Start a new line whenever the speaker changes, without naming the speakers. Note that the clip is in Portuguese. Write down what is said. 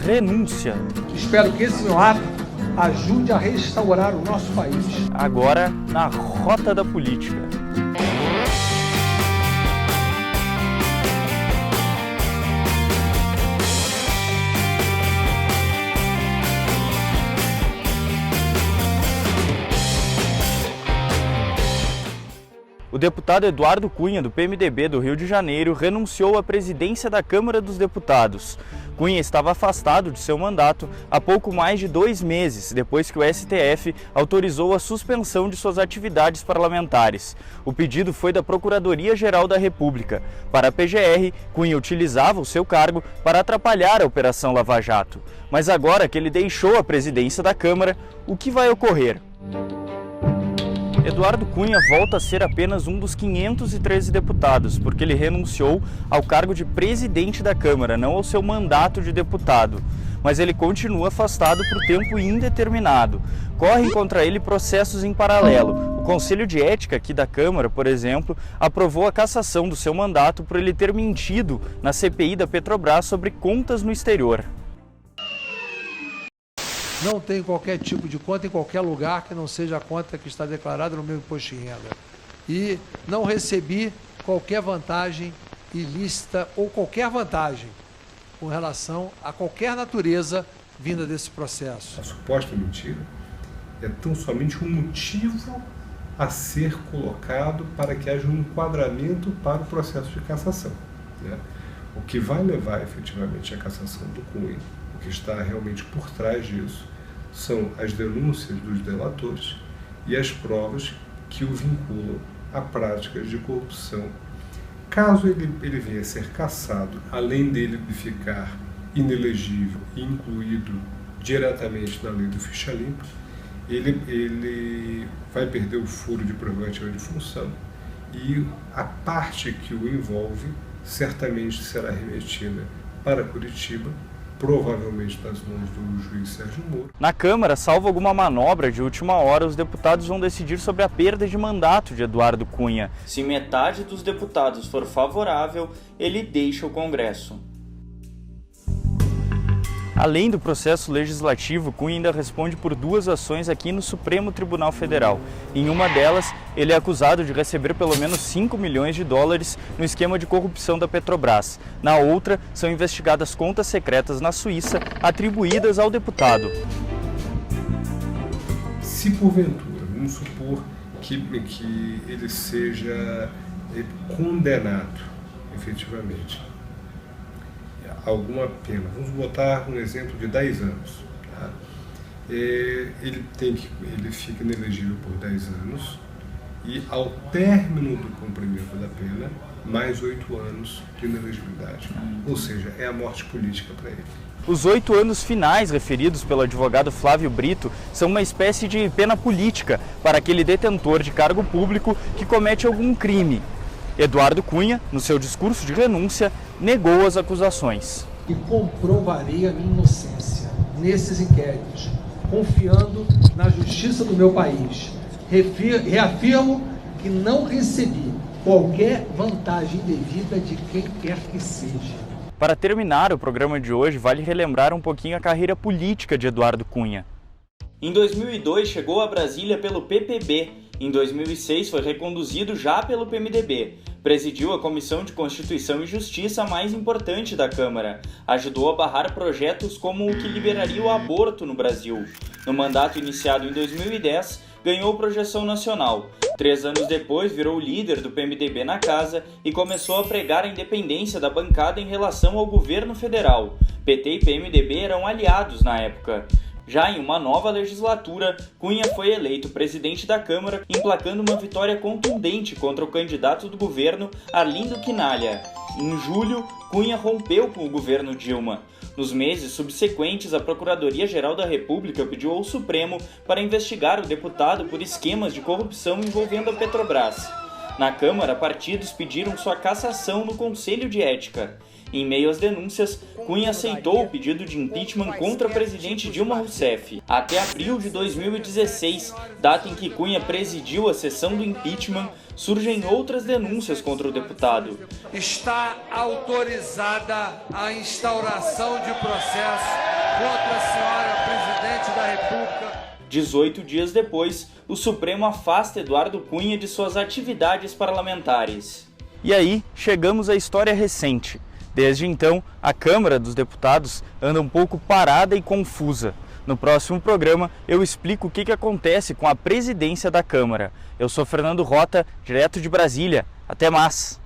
renúncia.
Espero que esse meu ato ajude a restaurar o nosso país.
Agora, na rota da política. O deputado Eduardo Cunha, do PMDB do Rio de Janeiro, renunciou à presidência da Câmara dos Deputados. Cunha estava afastado de seu mandato há pouco mais de 2 meses, depois que o STF autorizou a suspensão de suas atividades parlamentares. O pedido foi da Procuradoria-Geral da República. Para a PGR, Cunha utilizava o seu cargo para atrapalhar a Operação Lava Jato. Mas agora que ele deixou a presidência da Câmara, o que vai ocorrer? Eduardo Cunha volta a ser apenas um dos 513 deputados, porque ele renunciou ao cargo de presidente da Câmara, não ao seu mandato de deputado. Mas ele continua afastado por tempo indeterminado. Correm contra ele processos em paralelo. O Conselho de Ética aqui da Câmara, por exemplo, aprovou a cassação do seu mandato por ele ter mentido na CPI da Petrobras sobre contas no exterior.
Não tenho qualquer tipo de conta em qualquer lugar que não seja a conta que está declarada no meu imposto de renda. E não recebi qualquer vantagem ilícita ou qualquer vantagem com relação a qualquer natureza vinda desse processo.
A suposta mentira é tão somente um motivo a ser colocado para que haja um enquadramento para o processo de cassação, né? O que vai levar efetivamente à cassação do Cunha, o que está realmente por trás disso, são as denúncias dos delatores e as provas que o vinculam a práticas de corrupção. Caso ele venha a ser cassado, além dele ficar inelegível e incluído diretamente na lei do ficha limpa, ele vai perder o furo de prerrogativa de função e a parte que o envolve certamente será remetida para Curitiba, provavelmente nas mãos do juiz Sérgio Moro.
Na Câmara, salvo alguma manobra de última hora, os deputados vão decidir sobre a perda de mandato de Eduardo Cunha. Se metade dos deputados for favorável, ele deixa o Congresso. Além do processo legislativo, Cunha ainda responde por 2 ações aqui no Supremo Tribunal Federal. Em uma delas, ele é acusado de receber pelo menos 5 milhões de dólares no esquema de corrupção da Petrobras. Na outra, são investigadas contas secretas na Suíça atribuídas ao deputado.
Se porventura, vamos supor que ele seja condenado efetivamente alguma pena, vamos botar um exemplo de 10 anos, tá? Ele fica inelegível por 10 anos e ao término do cumprimento da pena, mais 8 anos de inelegibilidade, ou seja, é a morte política para ele.
Os 8 anos finais referidos pelo advogado Flávio Brito são uma espécie de pena política para aquele detentor de cargo público que comete algum crime. Eduardo Cunha, no seu discurso de renúncia, negou as acusações.
E comprovarei a minha inocência nesses inquéritos, confiando na justiça do meu país. Reafirmo que não recebi qualquer vantagem indevida de quem quer que seja.
Para terminar o programa de hoje, vale relembrar um pouquinho a carreira política de Eduardo Cunha. Em 2002, chegou a Brasília pelo PPB. Em 2006, foi reconduzido já pelo PMDB. Presidiu a Comissão de Constituição e Justiça mais importante da Câmara. Ajudou a barrar projetos como o que liberaria o aborto no Brasil. No mandato iniciado em 2010, ganhou projeção nacional. 3 anos depois, virou líder do PMDB na casa e começou a pregar a independência da bancada em relação ao governo federal. PT e PMDB eram aliados na época. Já em uma nova legislatura, Cunha foi eleito presidente da Câmara, emplacando uma vitória contundente contra o candidato do governo, Arlindo Quinalha. Em julho, Cunha rompeu com o governo Dilma. Nos meses subsequentes, a Procuradoria-Geral da República pediu ao Supremo para investigar o deputado por esquemas de corrupção envolvendo a Petrobras. Na Câmara, partidos pediram sua cassação no Conselho de Ética. Em meio às denúncias, Cunha aceitou o pedido de impeachment contra a presidente Dilma Rousseff. Até abril de 2016, data em que Cunha presidiu a sessão do impeachment, surgem outras denúncias contra o deputado.
Está autorizada a instauração de processo contra a senhora presidente da República.
18 dias depois, o Supremo afasta Eduardo Cunha de suas atividades parlamentares. E aí, chegamos à história recente. Desde então, a Câmara dos Deputados anda um pouco parada e confusa. No próximo programa, eu explico o que acontece com a presidência da Câmara. Eu sou Fernando Rota, direto de Brasília. Até mais!